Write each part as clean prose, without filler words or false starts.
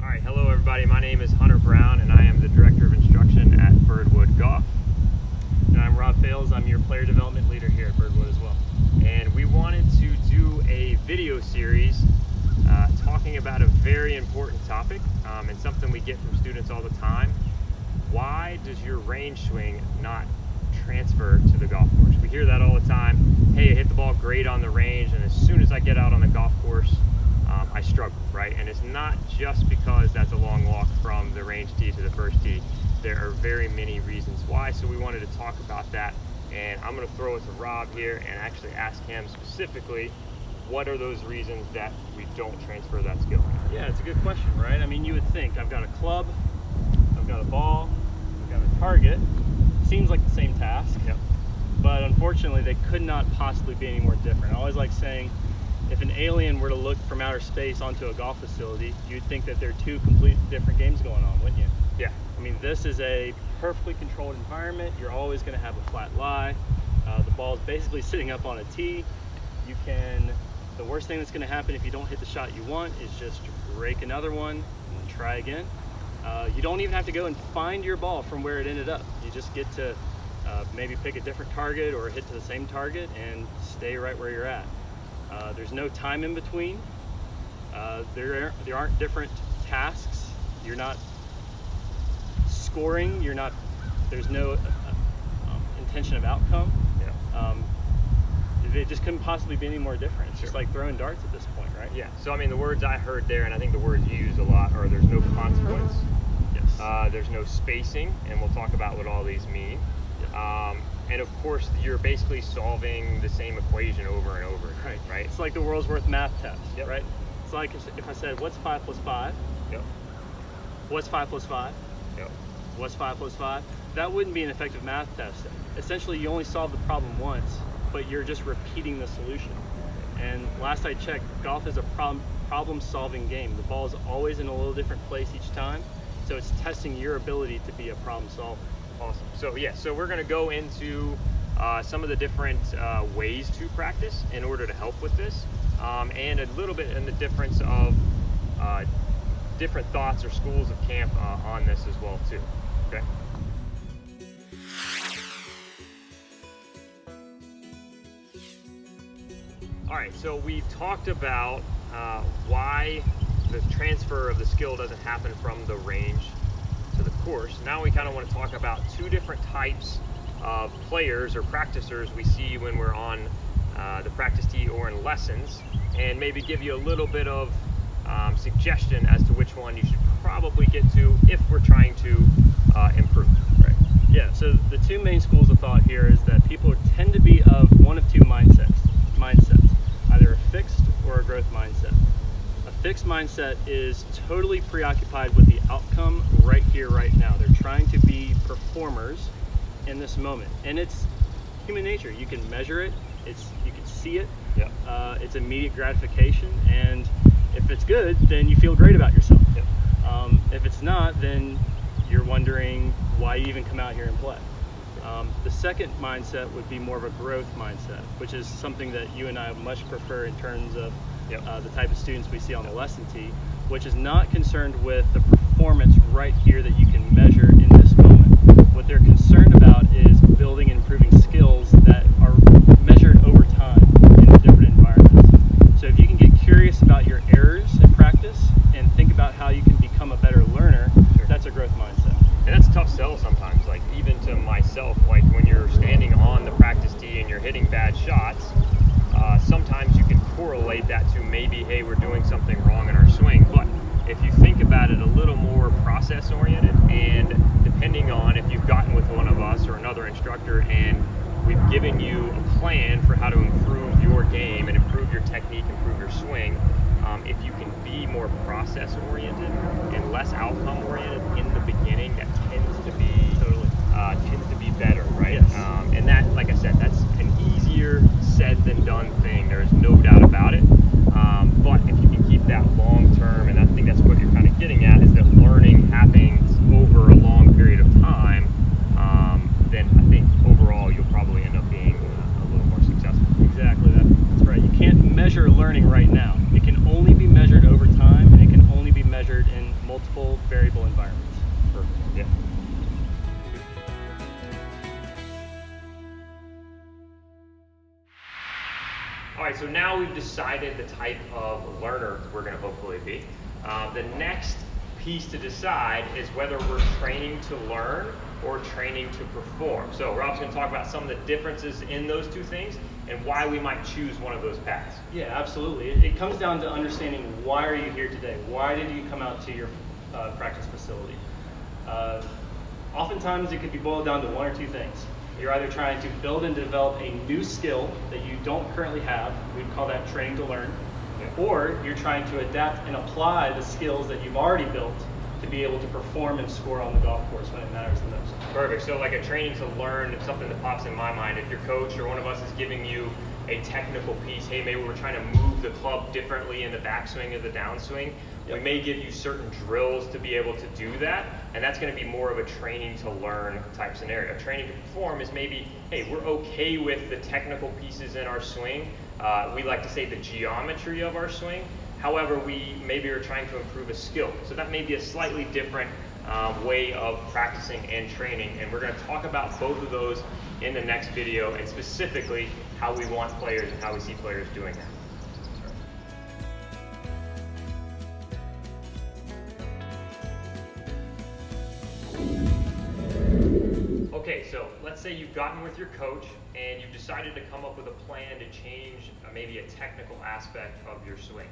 All right, hello everybody. My name is Hunter Brown and I am the Director of Instruction at Birdwood Golf. And I'm Rob Fales. I'm your player development leader here at Birdwood as well. And we wanted to do a video series talking about a very important topic and something we get from students all the time. Why does your range swing not transfer to the golf course? We hear that all the time. Hey, I hit the ball great on the range, and as soon as I get out on the golf course, I struggle, right? And it's not just because that's a long walk from the range tee to the first tee. There are very many reasons why, so we wanted to talk about that. And I'm going to throw it to Rob here and actually ask him specifically, what are those reasons that we don't transfer that skill? Yeah, it's a good question, right? I mean, you would think I've got a club, I've got a ball, I've got a target. Seems like the same task. Yep. But unfortunately, they could not possibly be any more different. I always like saying, if an alien were to look from outer space onto a golf facility, you'd think that there are two completely different games going on, wouldn't you? Yeah. I mean, this is a perfectly controlled environment. You're always going to have a flat lie. The ball is basically sitting up on a tee. The worst thing that's going to happen if you don't hit the shot you want is just rake another one and try again. You don't even have to go and find your ball from where it ended up. You just get to maybe pick a different target or hit to the same target and stay right where you're at. There's no time in between. There aren't different tasks. You're not scoring. There's no intention of outcome. Yeah. It just couldn't possibly be any more different. It's just like throwing darts at this point, right? Yeah. So I mean, the words I heard there, and I think the words you use a lot, are there's no consequence. Yes. There's no spacing, and we'll talk about what all these mean. Yeah. And of course, you're basically solving the same equation over and over. Right. It's like the world's worth math test, Yep. right? It's like if I said, what's 5 plus 5? Yep. What's 5 plus 5? Yep. What's 5 plus 5? That wouldn't be an effective math test. Essentially, you only solve the problem once, but you're just repeating the solution. And last I checked, golf is a problem-solving game. The ball is always in a little different place each time, so it's testing your ability to be a problem solver. Awesome. So we're going to go into some of the different ways to practice in order to help with this, and a little bit in the difference of different thoughts or schools of camp on this as well too. Okay. All right. So we talked about why the transfer of the skill doesn't happen from the range to the course. Now we kind of want to talk about two different types of players or practicers we see when we're on the practice tee or in lessons, and maybe give you a little bit of suggestion as to which one you should probably get to if we're trying to improve. Right. Yeah, so the two main schools of thought here is that people tend to be of one of two mindsets, either a fixed or a growth mindset. A fixed mindset is totally preoccupied with the outcome right here, right now. They're trying to be performers in this moment. And it's human nature. You can measure it, you can see it, Yeah. It's immediate gratification, and if it's good, then you feel great about yourself. Yeah. If it's not, then you're wondering why you even come out here and play. The second mindset would be more of a growth mindset, which is something that you and I much prefer in terms of the type of students we see on the lesson tee, which is not concerned with the performance right here that you can measure in this moment. What they're concerned about is building and improving skills that are measured over time in different environments. So if you can get curious about your errors in practice and think about how you can become a better learner, that's a growth mindset. And that's a tough sell sometimes, like even to myself, like when you're standing on the practice tee and you're hitting bad shots, sometimes you can correlate that to maybe, hey, we're doing something wrong in our swing. But if you think about it a little more process oriented, and depending on if you've gotten with one of us or another instructor and we've given you a plan for how to improve your game and improve your technique, improve your swing, if you can be more process oriented and less outcome oriented in the beginning, that tends to be better, right? Yes. And that, like I said, that's an easier said than done thing. There's no doubt about it. But if you can keep that long term, and I think that's what you're kind of getting at, is that learning happens over a long period of time, then I think overall you'll probably end up being a little more successful. Exactly, that's right. You can't measure learning right now. It can only be measured over time, and it can only be measured in multiple multiple variable environments. Perfect. Yeah. All right, so now we've decided the type of learner we're going to hopefully be. The next piece to decide is whether we're training to learn or training to perform. So Rob's going to talk about some of the differences in those two things and why we might choose one of those paths. Yeah, absolutely. It comes down to understanding, why are you here today? Why did you come out to your practice facility? Oftentimes it could be boiled down to one or two things. You're either trying to build and develop a new skill that you don't currently have, we'd call that training to learn, or you're trying to adapt and apply the skills that you've already built to be able to perform and score on the golf course when it matters the most. Perfect. So like a training to learn, if something that pops in my mind, if your coach or one of us is giving you a technical piece, hey, maybe we're trying to move the club differently in the backswing or the downswing, we may give you certain drills to be able to do that, and that's going to be more of a training to learn type scenario. Training to perform is maybe, hey, we're okay with the technical pieces in our swing. We like to say the geometry of our swing. However, we maybe are trying to improve a skill. So that may be a slightly different way of practicing and training, and we're going to talk about both of those in the next video, and specifically how we want players and how we see players doing that. Okay, so let's say you've gotten with your coach and you've decided to come up with a plan to change maybe a technical aspect of your swing,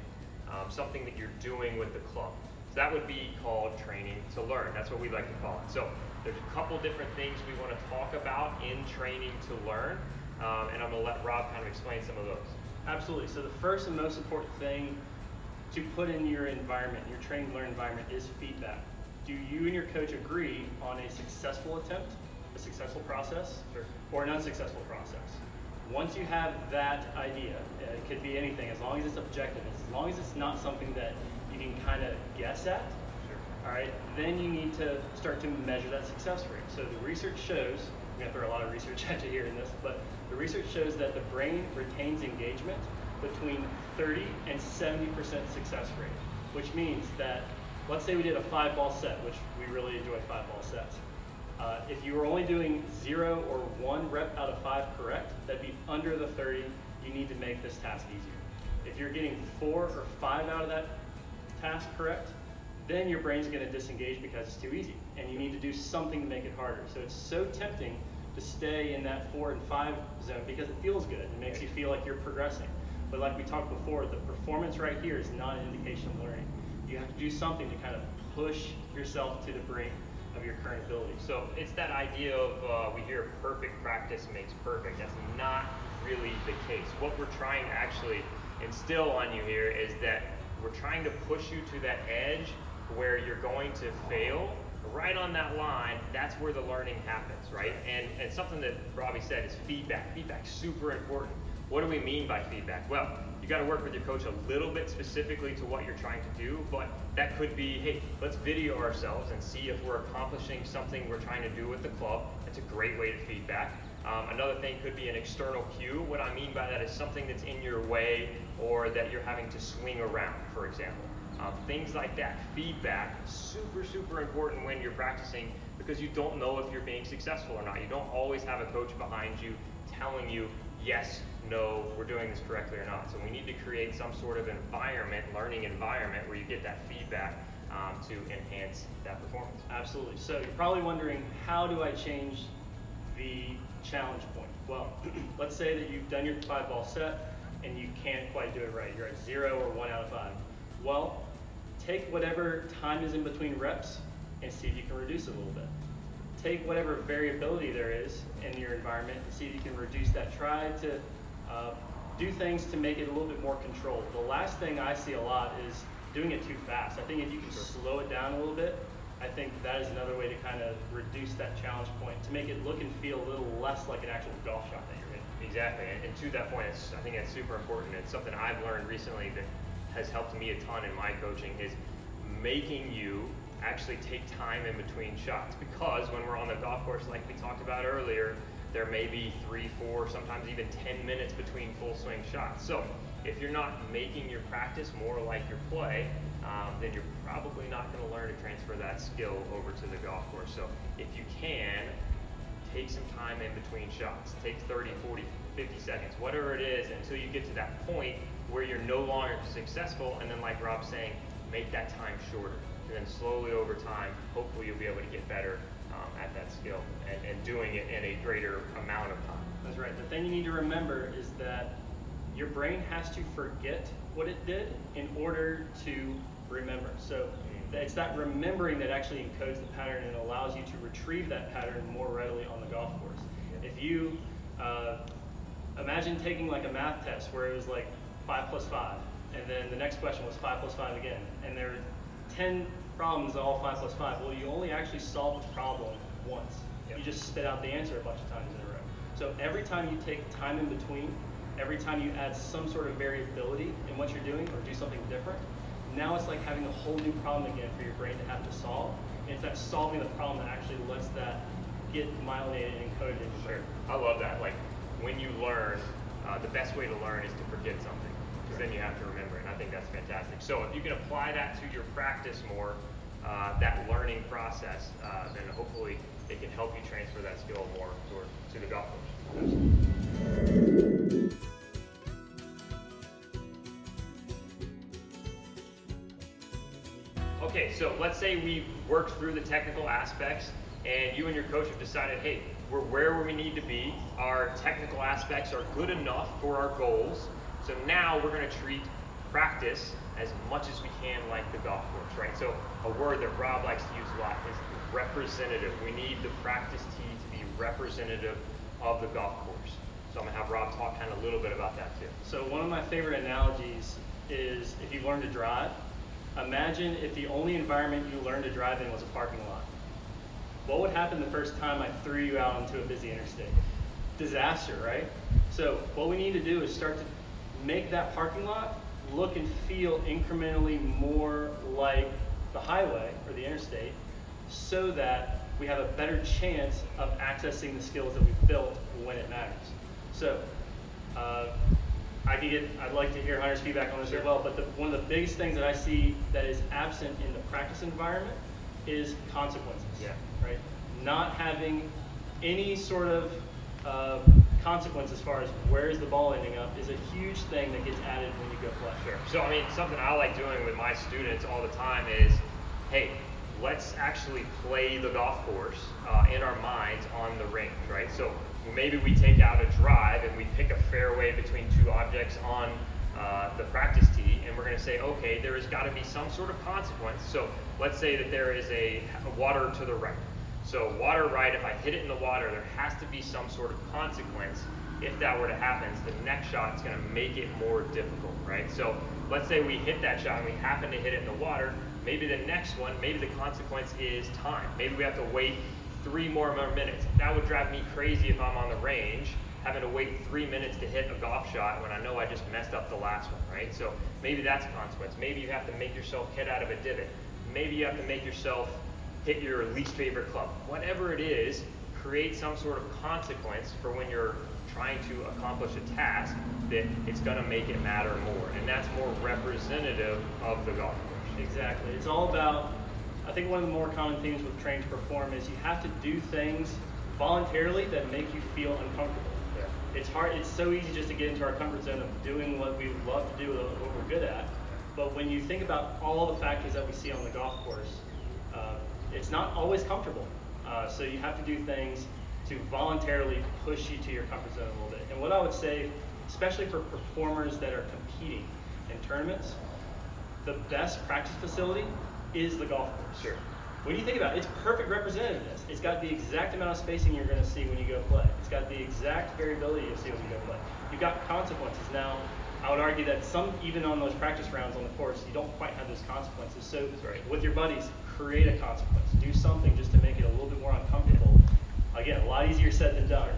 something that you're doing with the club. So that would be called training to learn. That's what we like to call it. So there's a couple different things we want to talk about in training to learn, and I'm going to let Rob kind of explain some of those. Absolutely. So the first and most important thing to put in your environment, your training to learn environment, is feedback. Do you and your coach agree on a successful attempt, a successful process, or an unsuccessful process? Once you have that idea, it could be anything, as long as it's objective, as long as it's not something that you can kind of guess at, all right, then you need to start to measure that success rate. So the research shows, I'm going to throw a lot of research at you here in this, but the research shows that the brain retains engagement between 30 and 70% success rate, which means that, let's say we did a 5-ball set, which we really enjoy 5-ball sets. If you were only doing 0 or 1 rep out of 5 correct, that'd be under the 30. You need to make this task easier. If you're getting 4 or 5 out of that task correct, then your brain's going to disengage because it's too easy, and you need to do something to make it harder. So it's so tempting to stay in that 4 and 5 zone because it feels good. It makes you feel like you're progressing. But like we talked before, the performance right here is not an indication of learning. You have to do something to kind of push yourself to the brink of your current ability. So it's that idea of we hear perfect practice makes perfect. That's not really the case. What we're trying to actually instill on you here is that we're trying to push you to that edge where you're going to fail. Right on that line, that's where the learning happens, right? And something that Robbie said is feedback. Feedback's super important. What do we mean by feedback? Well, you got to work with your coach a little bit specifically to what you're trying to do, but that could be, hey, let's video ourselves and see if we're accomplishing something we're trying to do with the club. That's a great way to feedback. Another thing could be an external cue. What I mean by that is something that's in your way or that you're having to swing around, for example. Things like that. Feedback, super, super important when you're practicing because you don't know if you're being successful or not. You don't always have a coach behind you telling you, yes, no, we're doing this correctly or not. So we need to create some sort of environment, learning environment, where you get that feedback to enhance that performance. Absolutely. So you're probably wondering, how do I change the challenge point? Well, let's say that you've done your 5-ball set and you can't quite do it right. You're at 0 or 1 out of 5. Well, take whatever time is in between reps and see if you can reduce it a little bit. Take whatever variability there is in your environment and see if you can reduce that. Try to do things to make it a little bit more controlled. The last thing I see a lot is doing it too fast. I think if you can slow it down a little bit, I think that is another way to kind of reduce that challenge point, to make it look and feel a little less like an actual golf shot that you're hitting. Exactly, and to that point, I think that's super important. It's something I've learned recently that has helped me a ton in my coaching, is making you actually take time in between shots, because when we're on the golf course, like we talked about earlier, there may be 3, 4, sometimes even 10 minutes between full swing shots. So if you're not making your practice more like your play, then you're probably not going to learn to transfer that skill over to the golf course. So if you can, take some time in between shots. Take 30, 40, 50 seconds, whatever it is, until you get to that point where you're no longer successful, and then like Rob's saying, make that time shorter. And then slowly over time, hopefully you'll be able to get better at that skill and doing it in a greater amount of time. That's right. The thing you need to remember is that your brain has to forget what it did in order to remember. So it's that remembering that actually encodes the pattern and allows you to retrieve that pattern more readily on the golf course. If you imagine taking like a math test where it was like 5 plus 5, and then the next question was 5 plus 5 again, and there are 10 problems all 5 plus 5. Well, you only actually solved the problem once. You just spit out the answer a bunch of times in a row. So every time you take time in between, every time you add some sort of variability in what you're doing or do something different, now it's like having a whole new problem again for your brain to have to solve. And it's that solving the problem that actually lets that get myelinated and encoded into the brain. I love that. Like when you learn, the best way to learn is to forget something, because then you have to remember it. And I think that's fantastic. So if you can apply that to your practice more, that learning process, then hopefully it can help you transfer that skill more to the golf course. Okay, so let's say we've worked through the technical aspects and you and your coach have decided, hey, we're where we need to be. Our technical aspects are good enough for our goals. So now we're going to treat practice as much as we can like the golf course, right? So a word that Rob likes to use a lot is representative. We need the practice tee to be representative of the golf course. So I'm going to have Rob talk kind of a little bit about that too. So one of my favorite analogies is if you learn to drive, imagine if the only environment you learned to drive in was a parking lot. What would happen the first time I threw you out onto a busy interstate? Disaster, right? So what we need to do is start to make that parking lot look and feel incrementally more like the highway or the interstate, so that we have a better chance of accessing the skills that we've built when it matters. So I'd like to hear Hunter's feedback on this as well, but one of the biggest things that I see that is absent in the practice environment is consequences. Right? Not having any sort of consequence as far as where's the ball ending up is a huge thing that gets added when you go play. Sure. So I mean, something I like doing with my students all the time is, hey, let's actually play the golf course in our minds on the range, right? So maybe we take out a drive and we pick a fairway between two objects on the practice tee, and we're going to say, okay, there has got to be some sort of consequence. So let's say that there is a water to the right. So water right, if I hit it in the water, there has to be some sort of consequence. If that were to happen, the next shot is going to make it more difficult, right? So let's say we hit that shot and we happen to hit it in the water. Maybe the next one, maybe the consequence is time. Maybe we have to wait 3 more minutes. That would drive me crazy if I'm on the range, having to wait 3 minutes to hit a golf shot when I know I just messed up the last one, right? So maybe that's a consequence. Maybe you have to make yourself hit out of a divot. Maybe you have to make yourself hit your least favorite club. Whatever it is, create some sort of consequence for when you're trying to accomplish a task that it's going to make it matter more. And that's more representative of the golf course. Exactly. It's all about, I think one of the more common themes with Train to Perform is you have to do things voluntarily that make you feel uncomfortable. Yeah. It's hard. It's so easy just to get into our comfort zone of doing what we love to do, what we're good at. But when you think about all the factors that we see on the golf course, it's not always comfortable. So you have to do things to voluntarily push you to your comfort zone a little bit. And what I would say, especially for performers that are competing in tournaments, the best practice facility is the golf course. Sure. When you think about it, it's perfect representativeness. It's got the exact amount of spacing you're going to see when you go play. It's got the exact variability you'll see when you go play. You've got consequences. Now, I would argue that even on those practice rounds on the course, you don't quite have those consequences. So with your buddies, create a consequence. Do something just to make it a little bit more uncomfortable. Again, a lot easier said than done,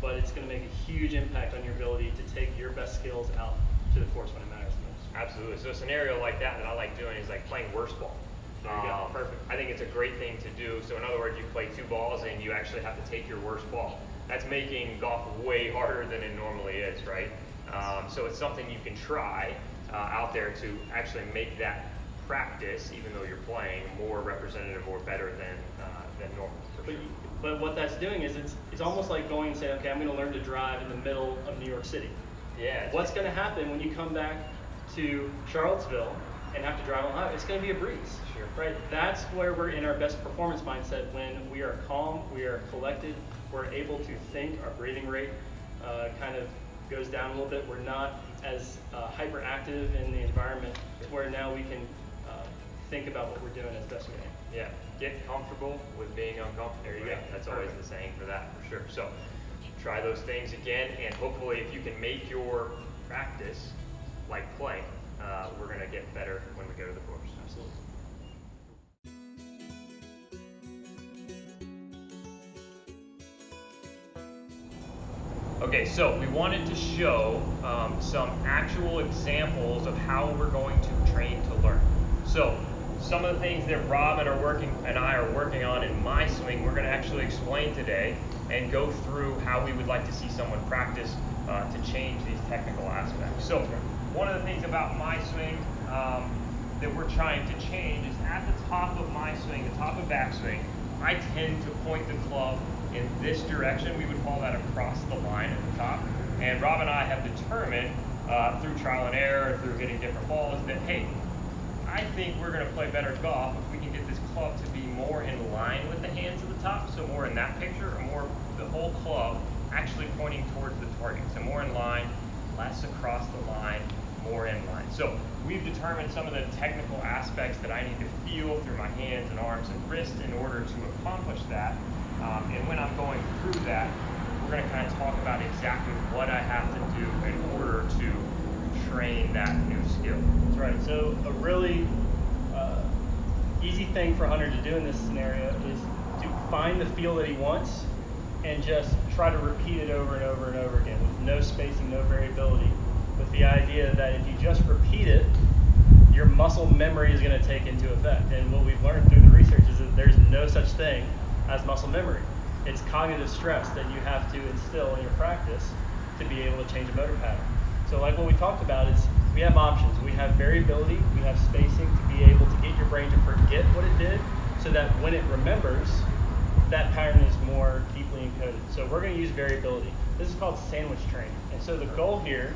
but it's going to make a huge impact on your ability to take your best skills out to the course when it matters the most. Absolutely. So a scenario like that I like doing is like playing worst ball. There you go. Perfect. I think it's a great thing to do. So in other words, you play 2 balls and you actually have to take your worst ball. that's making golf way harder than it normally is, right? So it's something you can try out there to actually make that practice, even though you're playing, more representative or better than normal. But what that's doing is it's almost like going and saying, okay, I'm going to learn to drive in the middle of New York City. Yeah. What's going to happen when you come back to Charlottesville and have to drive on the highway? It's going to be a breeze. Sure. Right? That's where we're in our best performance mindset, when we are calm, we are collected, we're able to think, our breathing rate kind of goes down a little bit. We're not as hyperactive in the environment, to where now we can think about what we're doing as best we can. Yeah, get comfortable with being uncomfortable. There you go. That's always the saying for that, for sure. So try those things again, and hopefully if you can make your practice like play, we're going to get better when we go to the course. Absolutely. Okay, so we wanted to show some actual examples of how we're going to train to learn. So some of the things that Rob and I are working on in My Swing, we're going to actually explain today and go through how we would like to see someone practice to change these technical aspects. So one of the things about My Swing that we're trying to change is at the top of My Swing, the top of backswing, I tend to point the club in this direction. We would call that across the line at the top. And Rob and I have determined through trial and error, through hitting different balls, that hey, I think we're going to play better golf if we can get this club to be more in line with the hands at the top, so more in that picture, or more the whole club actually pointing towards the target. So more in line, less across the line, more in line. So we've determined some of the technical aspects that I need to feel through my hands and arms and wrists in order to accomplish that. And when I'm going through that, we're going to kind of talk about exactly what I have to do in order to train that new skill. That's right. So a really easy thing for Hunter to do in this scenario is to find the feel that he wants and just try to repeat it over and over and over again with no spacing, no variability, with the idea that if you just repeat it, your muscle memory is going to take into effect. And what we've learned through the research is that there's no such thing as muscle memory. It's cognitive stress that you have to instill in your practice to be able to change a motor pattern. So like what we talked about is we have options. We have variability, we have spacing to be able to get your brain to forget what it did, so that when it remembers, that pattern is more deeply encoded. So we're going to use variability. This is called sandwich training. And so the goal here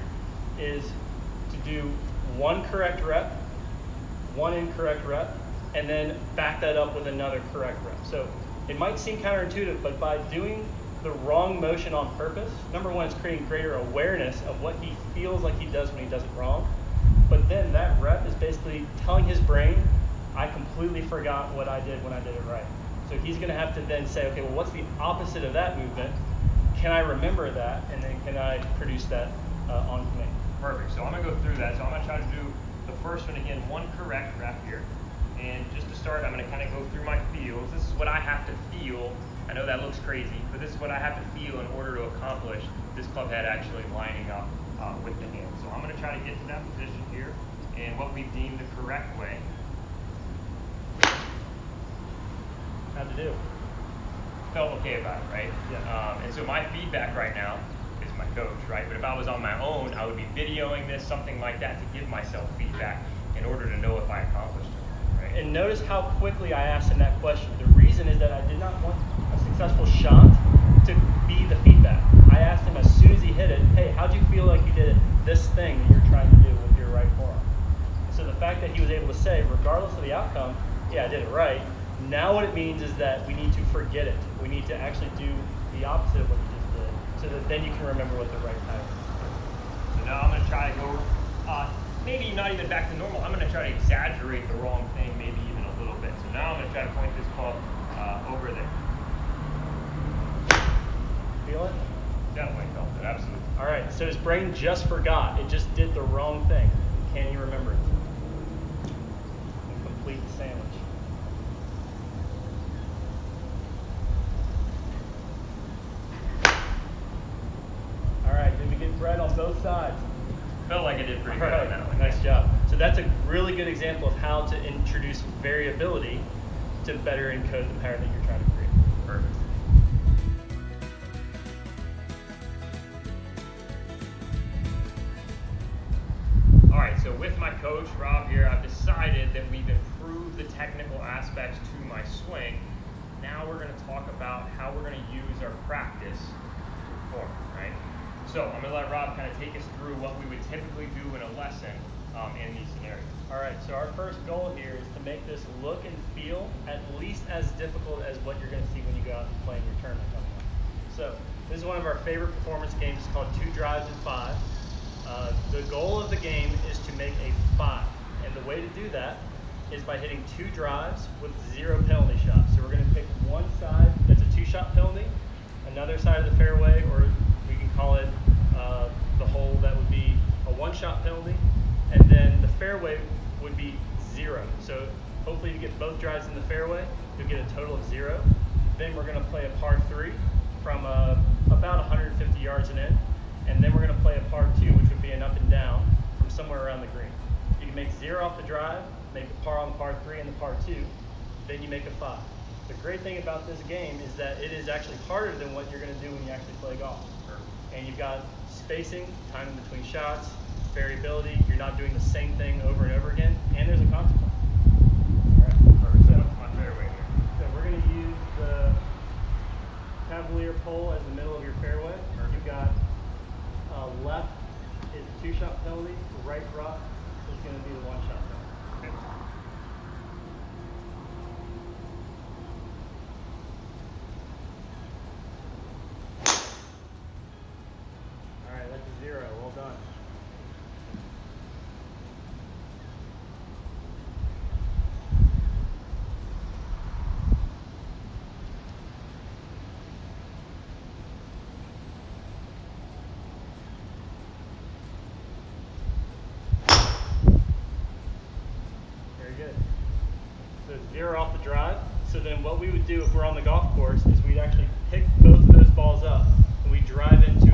is to do one correct rep, one incorrect rep, and then back that up with another correct rep. So it might seem counterintuitive, but by doing the wrong motion on purpose, number one, it's creating greater awareness of what he feels like he does when he does it wrong. But then that rep is basically telling his brain, I completely forgot what I did when I did it right. So he's going to have to then say, okay, well, what's the opposite of that movement? Can I remember that? And then can I produce that on command? Perfect. So I'm going to go through that. So I'm going to try to do the first one again, one correct rep here. And just to start, I'm going to kind of go through my feels. This is what I have to feel. I know that looks crazy, but this is what I have to feel in order to accomplish this club head actually lining up with the hand. So I'm going to try to get to that position here, and what we've deemed the correct way. How'd you do? Felt okay about it, right? Yeah. And so my feedback right now is my coach, right? But if I was on my own, I would be videoing this, something like that, to give myself feedback in order to know if I accomplished it, right? And notice how quickly I asked him that question. The reason is that I did not want a successful shot to be the feedback. I asked him as soon as he hit it, hey, how'd you feel like you did this thing that you're trying to do with your right forearm? So the fact that he was able to say, regardless of the outcome, yeah, I did it right. Now what it means is that we need to forget it. We need to actually do the opposite of what you just did, so that then you can remember what the right pattern is. So now I'm going to try to go, maybe not even back to normal. I'm going to try to exaggerate the wrong thing, maybe even a little bit. So now I'm going to try to point this club over there. Feel it? Definitely felt it, absolutely. All right, so his brain just forgot. It just did the wrong thing. Can you remember it? And complete the sandwich. All right, did we get bread on both sides? Felt like I did pretty good on that one. Nice job. So that's a really good example of how to introduce variability to better encode the pattern that you're trying to create. Perfect. with my coach, Rob here, I've decided that we've improved the technical aspects to my swing. Now we're going to talk about how we're going to use our practice to perform, right? So I'm going to let Rob kind of take us through what we would typically do in a lesson in these scenarios. All right, so our first goal here is to make this look and feel at least as difficult as what you're going to see when you go out and play in your tournament coming up. So this is one of our favorite performance games. It's called 2 drives and 5. The goal of the game is to make a 5, and the way to do that is by hitting 2 drives with 0 penalty shots. So we're going to pick one side that's a 2-shot penalty, another side of the fairway, or we can call it the hole that would be a 1-shot penalty, and then the fairway would be 0. So hopefully you get both drives in the fairway, you'll get a total of 0. Then we're going to play a par 3 from about 150 yards and in, and then we're going to play a par 2, which would be an up and down from somewhere around the green. You can make 0 off the drive, make a par on par 3 and the par 2, then you make a 5. The great thing about this game is that it is actually harder than what you're going to do when you actually play golf. And you've got spacing, time in between shots, variability. You're not doing the same thing over and over again, and there's a consequence. All right. Perfect. So what's my fairway here? So we're going to use the Cavalier pole as the middle of your fairway. You've got left is a 2-shot penalty, right rough is going to be the 1-shot penalty. Okay. All right, that's a 0. Well done. Very good. So 0 off the drive. So then what we would do if we're on the golf course is we'd actually pick both of those balls up and we drive into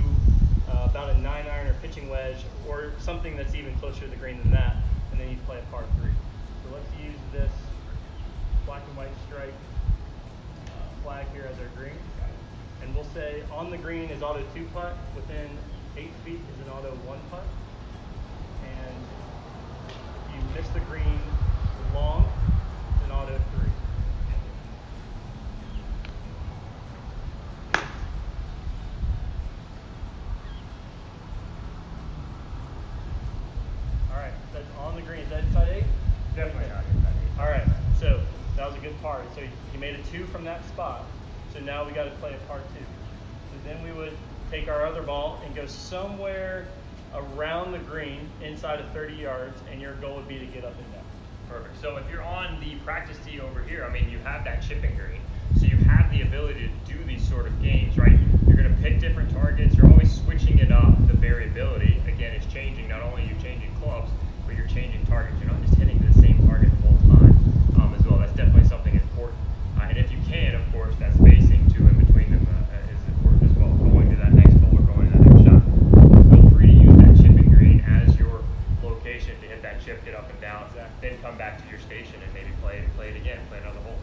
about a 9-iron or pitching wedge or something that's even closer to the green than that, and then you play a par 3. So let's use this black and white stripe flag here as our green. And we'll say on the green is auto 2 putt, within 8 feet is an auto 1 putt. And if you miss the green long, it's an auto 3. All right, that's on the green. Is that inside 8? Definitely not inside 8. All right, so that was a good par. So you made a 2 from that spot. So now we got to play a par 2. So then we would take our other ball and go somewhere around the green inside of 30 yards, and your goal would be to get up and down. Perfect. So if you're on the practice tee over here, I mean, you have that chipping green, so you have the ability to do these sort of games, right? You're going to pick different targets. You're always switching it up. The variability, again, is changing. Not only are you changing clubs, but you're changing targets. You're not just hitting the same target the whole time as well. That's definitely something important. And if you can, of course, that spacing too in between them is important as well. Going to that next hole or going to that next shot. Feel free to use that chipping green as your location to hit that chip, get up and down, then come back to your station and maybe play it again, play another hole.